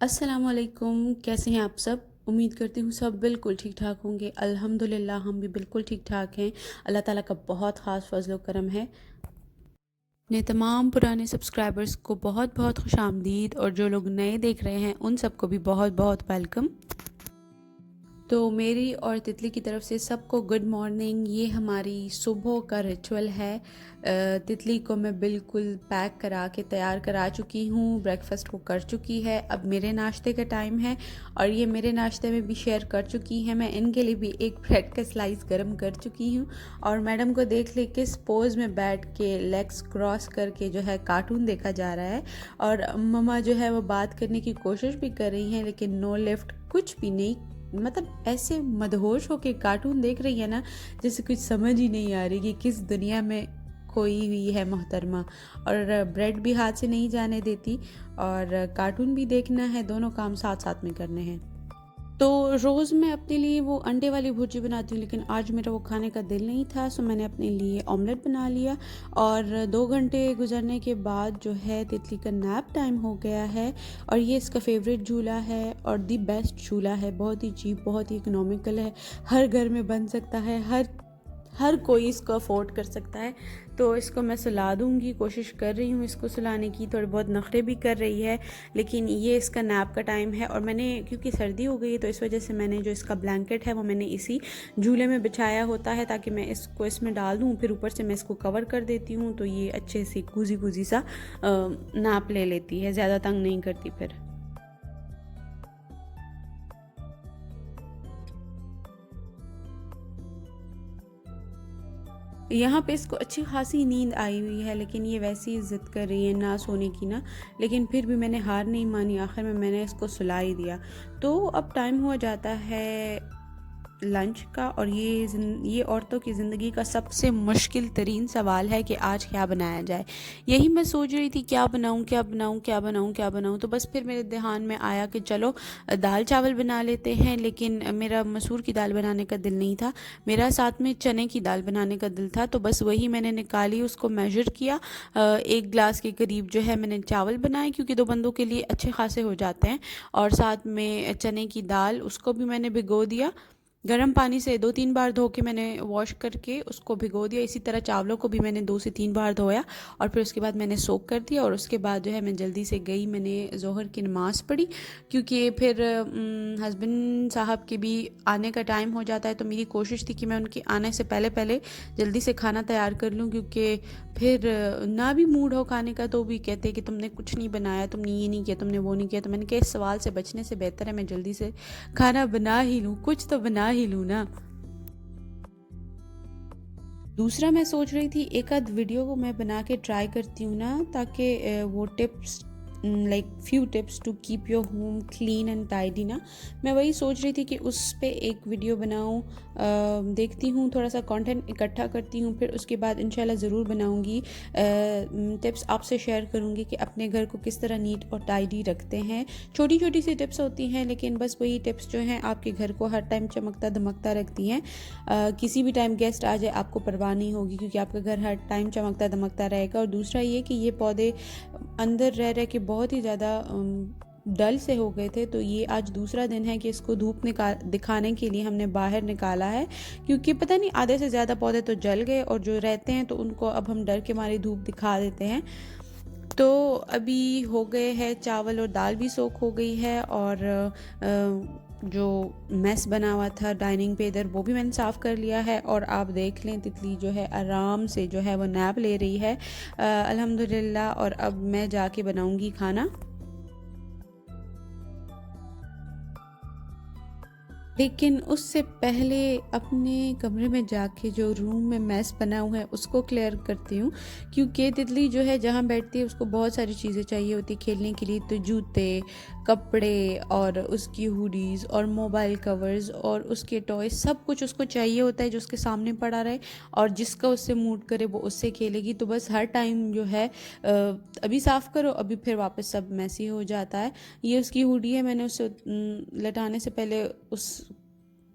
अस्सलामुअलैकुम, कैसे हैं आप सब? उम्मीद करती हूँ सब बिल्कुल ठीक-ठाक होंगे। अल्हम्दुलिल्लाह हम भी बिल्कुल ठीक-ठाक हैं। अल्लाह ताला का बहुत ख़ास फ़ज़ल व करम है। अपने तमाम पुराने सब्सक्राइबर्स को बहुत-बहुत खुशामदीद और जो लोग नए देख रहे हैं उन सबको भी बहुत-बहुत वेलकम। तो मेरी और तितली की तरफ से सबको गुड मॉर्निंग। ये हमारी सुबह का रिचुअल है। तितली को मैं बिल्कुल पैक करा के तैयार करा चुकी हूँ, ब्रेकफास्ट वो कर चुकी है। अब मेरे नाश्ते का टाइम है और ये मेरे नाश्ते में भी शेयर कर चुकी हैं। मैं इनके लिए भी एक ब्रेड का स्लाइस गर्म कर चुकी हूँ और मैडम को देख ले किस पोज में बैठ के लेग्स क्रॉस करके जो है कार्टून देखा जा रहा है। और मम्मा जो है वो बात करने की कोशिश भी कर रही हैं लेकिन नो लिफ्ट, कुछ भी नहीं। मतलब ऐसे मदहोश होके कार्टून देख रही है ना, जैसे कुछ समझ ही नहीं आ रही कि किस दुनिया में खोई हुई है मोहतरमा। और ब्रेड भी हाथ से नहीं जाने देती और कार्टून भी देखना है, दोनों काम साथ साथ में करने हैं। तो रोज़ मैं अपने लिए वो अंडे वाली भुर्जी बनाती हूँ लेकिन आज मेरा वो खाने का दिल नहीं था, सो मैंने अपने लिए ऑमलेट बना लिया। और 2 घंटे गुजरने के बाद जो है तितली का नैप टाइम हो गया है और ये इसका फेवरेट झूला है और दी बेस्ट झूला है। बहुत ही चीप, बहुत ही इकोनॉमिकल है, हर घर में बन सकता है, हर कोई इसको अफोर्ड कर सकता है। तो इसको मैं सुला दूँगी, कोशिश कर रही हूँ इसको सुलाने की। थोड़े बहुत नखरे भी कर रही है लेकिन ये इसका नैप का टाइम है और मैंने, क्योंकि सर्दी हो गई है तो इस वजह से मैंने जो इसका ब्लैंकेट है वो मैंने इसी झूले में बिछाया होता है ताकि मैं इसको इसमें डाल दूँ, फिर ऊपर से मैं इसको कवर कर देती हूँ तो ये अच्छे से कूजी कूजी सा नाप ले लेती है, ज़्यादा तंग नहीं करती फिर। यहाँ पे इसको अच्छी खासी नींद आई हुई है लेकिन ये वैसे ही ज़िद कर रही है ना सोने की ना। लेकिन फिर भी मैंने हार नहीं मानी, आखिर में मैंने इसको सुला ही दिया। तो अब टाइम हुआ जाता है लंच का और ये औरतों की ज़िंदगी का सबसे मुश्किल तरीन सवाल है कि आज क्या बनाया जाए। यही मैं सोच रही थी क्या बनाऊं क्या बनाऊं क्या बनाऊं क्या बनाऊं, तो बस फिर मेरे ध्यान में आया कि चलो दाल चावल बना लेते हैं। लेकिन मेरा मसूर की दाल बनाने का दिल नहीं था, मेरा साथ में चने की दाल बनाने का दिल था। तो बस वही मैंने निकाली, उसको मेजर किया, 1 गिलास के करीब जो है मैंने चावल बनाए क्योंकि 2 बंदों के लिए अच्छे खासे हो जाते हैं। और साथ में चने की दाल, उसको भी मैंने भिगो दिया गर्म पानी से, 2-3 बार धो के मैंने वॉश करके उसको भिगो दिया। इसी तरह चावलों को भी मैंने 2 से 3 बार धोया और फिर उसके बाद मैंने सोक कर दिया। और उसके बाद जो है मैं जल्दी से गई, मैंने ज़ोहर की नमाज़ पढ़ी क्योंकि फिर हस्बैंड साहब के भी आने का टाइम हो जाता है। तो मेरी कोशिश थी कि मैं उनके आने से पहले पहले जल्दी से खाना तैयार कर लूँ क्योंकि फिर ना भी मूड हो खाने का तो भी कहते कि तुमने कुछ नहीं बनाया, तुमने ये नहीं किया, तुमने वो नहीं किया। तो मैंने कहा इस सवाल से बचने से बेहतर है मैं जल्दी से खाना बना ही लूँ, कुछ तो बना ही लूँ ना। दूसरा मैं सोच रही थी एक आध वीडियो को मैं बना के ट्राई करती हूँ ना, ताकि वो tips, like few tips to keep your home clean and tidy ना, मैं वही सोच रही थी कि उस पे एक वीडियो बनाऊँ। देखती हूँ, थोड़ा सा कंटेंट इकट्ठा करती हूँ, फिर उसके बाद इंशाल्लाह ज़रूर बनाऊँगी। टिप्स आपसे शेयर करूँगी कि अपने घर को किस तरह नीट और टाइडी रखते हैं। छोटी छोटी सी टिप्स होती हैं लेकिन बस वही टिप्स जो हैं आपके घर को हर टाइम चमकता धमकता रखती हैं। किसी भी टाइम गेस्ट आ जाए आपको परवाह नहीं होगी क्योंकि आपका घर हर टाइम चमकता धमकता रहेगा। और दूसरा ये कि ये पौधे अंदर रह रह के बहुत ही ज़्यादा डल से हो गए थे, तो ये आज दूसरा दिन है कि इसको धूप दिखाने के लिए हमने बाहर निकाला है क्योंकि पता नहीं आधे से ज़्यादा पौधे तो जल गए और जो रहते हैं तो उनको अब हम डर के मारे धूप दिखा देते हैं। तो अभी हो गए हैं, चावल और दाल भी सोख हो गई है और जो मेस बना हुआ था डाइनिंग पे इधर वो भी मैंने साफ़ कर लिया है। और आप देख लें तितली जो है आराम से जो है वो नैप ले रही है अल्हम्दुलिल्लाह। और अब मैं जाके बनाऊंगी खाना। लेकिन उससे पहले अपने कमरे में जाके जो रूम में मैस बना हुआ है उसको क्लियर करती हूँ क्योंकि तितली जो है जहाँ बैठती है उसको बहुत सारी चीज़ें चाहिए होती है खेलने के लिए। तो जूते, कपड़े और उसकी हुडीज़ और मोबाइल कवर्स और उसके टॉय, सब कुछ उसको चाहिए होता है जो उसके सामने पड़ा रहे और जिसका उससे मूड करे वो उससे खेलेगी। तो बस हर टाइम जो है अभी साफ़ करो, अभी फिर वापस सब मैसी हो जाता है। ये उसकी हुडी है, मैंने उसे लटाने से पहले उस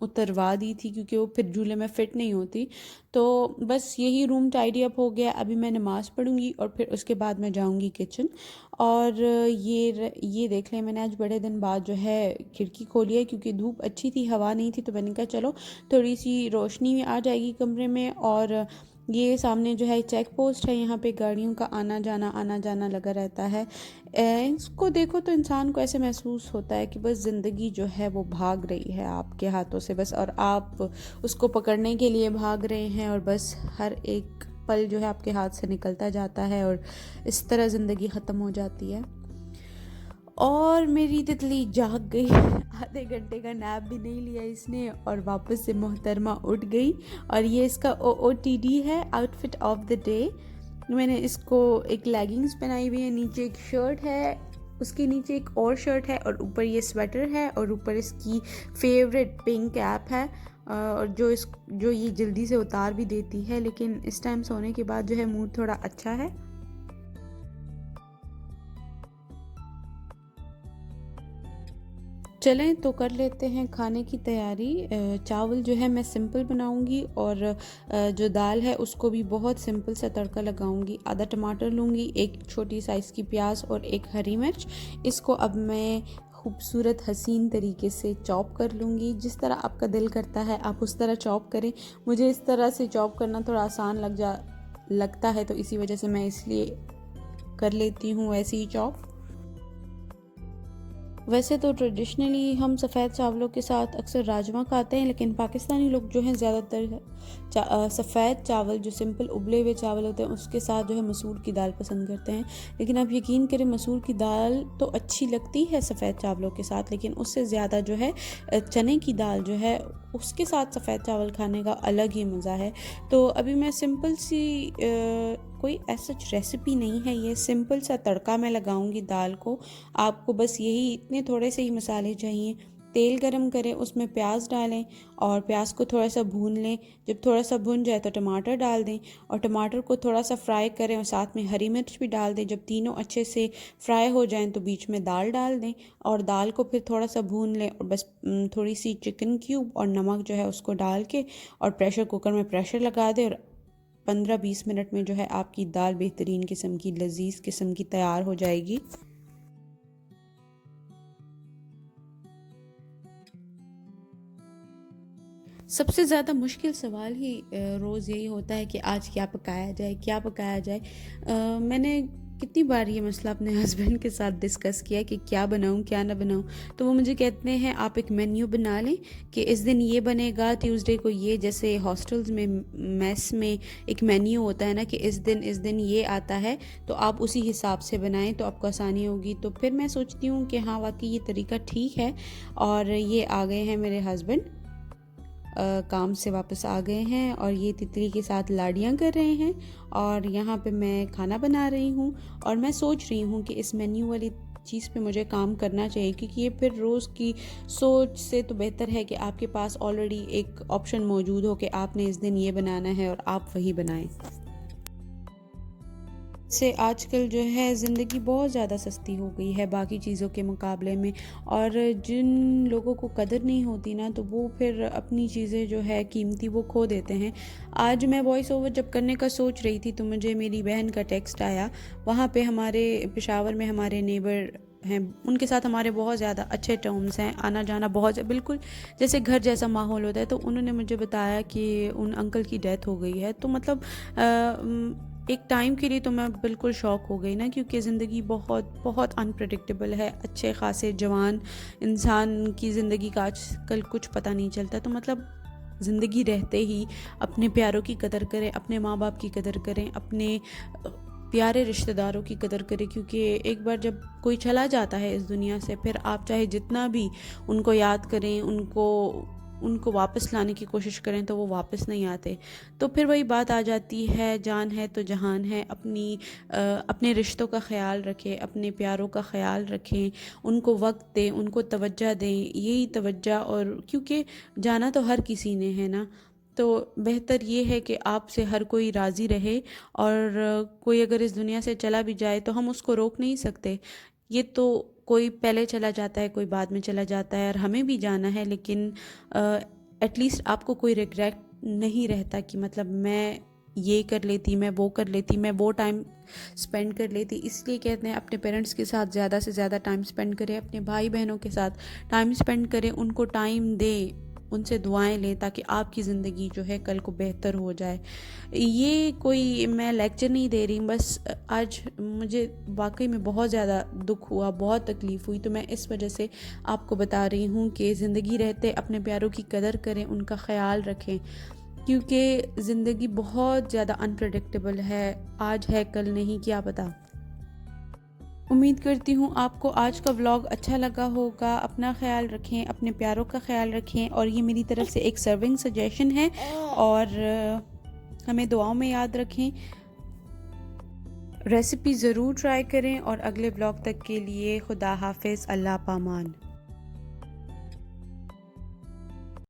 उतरवा दी थी क्योंकि वो फिर झूले में फ़िट नहीं होती। तो बस यही रूम टाइडी अप हो गया। अभी मैं नमाज़ पढ़ूँगी और फिर उसके बाद मैं जाऊँगी किचन। और ये देख लें, मैंने आज बड़े दिन बाद जो है खिड़की खोली है क्योंकि धूप अच्छी थी, हवा नहीं थी, तो मैंने कहा चलो थोड़ी सी रोशनी आ जाएगी कमरे में। और ये सामने जो है चेक पोस्ट है, यहाँ पे गाड़ियों का आना जाना लगा रहता है। इसको देखो तो इंसान को ऐसे महसूस होता है कि बस ज़िंदगी जो है वो भाग रही है आपके हाथों से बस, और आप उसको पकड़ने के लिए भाग रहे हैं, और बस हर एक पल जो है आपके हाथ से निकलता जाता है और इस तरह ज़िंदगी ख़त्म हो जाती है। और मेरी तितली जाग गई, आधे घंटे का नैप भी नहीं लिया इसने और वापस से मोहतरमा उठ गई। और ये इसका OOTD है, आउटफिट ऑफ द डे। मैंने इसको एक लेगिंग्स पहनाई हुई है, नीचे एक शर्ट है, उसके नीचे एक और शर्ट है, और ऊपर ये स्वेटर है, और ऊपर इसकी फेवरेट पिंक कैप है। और जो ये जल्दी से उतार भी देती है, लेकिन इस टाइम सोने के बाद जो है मूड थोड़ा अच्छा है। चलें तो कर लेते हैं खाने की तैयारी। चावल जो है मैं सिंपल बनाऊंगी, और जो दाल है उसको भी बहुत सिंपल सा तड़का लगाऊंगी। आधा टमाटर लूँगी, एक छोटी साइज़ की प्याज और एक हरी मिर्च। इसको अब मैं खूबसूरत हसीन तरीके से चॉप कर लूँगी। जिस तरह आपका दिल करता है आप उस तरह चॉप करें। मुझे इस तरह से चॉप करना थोड़ा आसान लगता है, तो इसी वजह से मैं इसलिए कर लेती हूँ ऐसे ही चॉप। वैसे तो ट्रेडिशनली हम सफ़ेद चावलों के साथ अक्सर राजमा खाते हैं, लेकिन पाकिस्तानी लोग जो हैं ज़्यादातर सफ़ेद चावल, जो सिंपल उबले हुए चावल होते हैं, उसके साथ जो है मसूर की दाल पसंद करते हैं। लेकिन आप यकीन करें, मसूर की दाल तो अच्छी लगती है सफ़ेद चावलों के साथ, लेकिन उससे ज़्यादा जो है चने की दाल जो है उसके साथ सफ़ेद चावल खाने का अलग ही मज़ा है। तो अभी मैं सिंपल सी कोई ऐसा रेसिपी नहीं है, ये सिंपल सा तड़का मैं लगाऊंगी दाल को। आपको बस यही इतने थोड़े से ही मसाले चाहिए। तेल गरम करें, उसमें प्याज डालें और प्याज को थोड़ा सा भून लें। जब थोड़ा सा भुन जाए तो टमाटर डाल दें, और टमाटर को थोड़ा सा फ्राई करें और साथ में हरी मिर्च भी डाल दें। जब तीनों अच्छे से फ्राई हो जाएं तो बीच में दाल डाल दें, और दाल को फिर थोड़ा सा भून लें, और बस थोड़ी सी चिकन क्यूब और नमक जो है उसको डाल के और प्रेशर कुकर में प्रेशर लगा दें, और 15-20 मिनट में जो है आपकी दाल बेहतरीन किस्म की, लजीज किस्म की तैयार हो जाएगी। सबसे ज़्यादा मुश्किल सवाल ही रोज़ यही होता है कि आज क्या पकाया जाए, क्या पकाया जाए। मैंने कितनी बार ये मसला अपने हस्बैंड के साथ डिस्कस किया कि क्या बनाऊं क्या ना बनाऊं। तो वो मुझे कहते हैं आप एक मेन्यू बना लें कि इस दिन ये बनेगा, ट्यूसडे को ये, जैसे हॉस्टल्स में मेस में एक मेन्यू होता है ना कि इस दिन ये आता है, तो आप उसी हिसाब से बनाएं तो आपको आसानी होगी। तो फिर मैं सोचती हूँ कि हाँ वाकई ये तरीका ठीक है। और ये आ गए हैं मेरे हस्बैंड, काम से वापस आ गए हैं, और ये तितली के साथ लाड़ियाँ कर रहे हैं, और यहाँ पे मैं खाना बना रही हूँ। और मैं सोच रही हूँ कि इस मेन्यू वाली चीज़ पे मुझे काम करना चाहिए, क्योंकि ये फिर रोज़ की सोच से तो बेहतर है कि आपके पास ऑलरेडी एक ऑप्शन मौजूद हो कि आपने इस दिन ये बनाना है और आप वही बनाएं। से आजकल जो है ज़िंदगी बहुत ज़्यादा सस्ती हो गई है बाकी चीज़ों के मुकाबले में, और जिन लोगों को कदर नहीं होती ना, तो वो फिर अपनी चीज़ें जो है कीमती वो खो देते हैं। आज मैं वॉइस ओवर जब करने का सोच रही थी तो मुझे मेरी बहन का टेक्स्ट आया। वहाँ पे हमारे पेशावर में हमारे नेबर हैं, उनके साथ हमारे बहुत ज़्यादा अच्छे टर्म्स हैं, आना जाना बहुत बिल्कुल जैसे घर जैसा माहौल होता है। तो उन्होंने मुझे बताया कि उन अंकल की डेथ हो गई है। तो मतलब एक टाइम के लिए तो मैं बिल्कुल शॉक हो गई ना, क्योंकि ज़िंदगी बहुत बहुत अनप्रडिक्टेबल है। अच्छे खासे जवान इंसान की ज़िंदगी का आजकल कुछ पता नहीं चलता। तो मतलब ज़िंदगी रहते ही अपने प्यारों की कदर करें, अपने माँ बाप की कदर करें, अपने प्यारे रिश्तेदारों की कदर करें, क्योंकि एक बार जब कोई चला जाता है इस दुनिया से, फिर आप चाहे जितना भी उनको याद करें, उनको वापस लाने की कोशिश करें, तो वो वापस नहीं आते। तो फिर वही बात आ जाती है, जान है तो जहान है। अपने रिश्तों का ख्याल रखें, अपने प्यारों का ख्याल रखें, उनको वक्त दें, उनको तवज्जो दें, यही तवज्जो। और क्योंकि जाना तो हर किसी ने है ना, तो बेहतर ये है कि आपसे हर कोई राज़ी रहे। और कोई अगर इस दुनिया से चला भी जाए तो हम उसको रोक नहीं सकते। ये तो कोई पहले चला जाता है, कोई बाद में चला जाता है, और हमें भी जाना है। लेकिन एटलीस्ट आपको कोई रिग्रेट नहीं रहता कि मतलब मैं ये कर लेती, मैं वो कर लेती, मैं वो टाइम स्पेंड कर लेती। इसलिए कहते हैं अपने पेरेंट्स के साथ ज़्यादा से ज़्यादा टाइम स्पेंड करें, अपने भाई बहनों के साथ टाइम स्पेंड करें, उनको टाइम दें, उनसे दुआएं लें ताकि आपकी ज़िंदगी जो है कल को बेहतर हो जाए। ये कोई मैं लेक्चर नहीं दे रही, बस आज मुझे वाकई में बहुत ज़्यादा दुख हुआ, बहुत तकलीफ़ हुई, तो मैं इस वजह से आपको बता रही हूँ कि ज़िंदगी रहते अपने प्यारों की कदर करें, उनका ख्याल रखें, क्योंकि ज़िंदगी बहुत ज़्यादा अनप्रेडिक्टेबल है। आज है कल नहीं, क्या पता। उम्मीद करती हूँ आपको आज का व्लॉग अच्छा लगा होगा। अपना ख्याल रखें, अपने प्यारों का ख्याल रखें, और ये मेरी तरफ से एक सर्विंग सजेशन है, और हमें दुआओं में याद रखें। रेसिपी ज़रूर ट्राई करें, और अगले व्लॉग तक के लिए खुदा हाफिज़, अल्लाह पामान।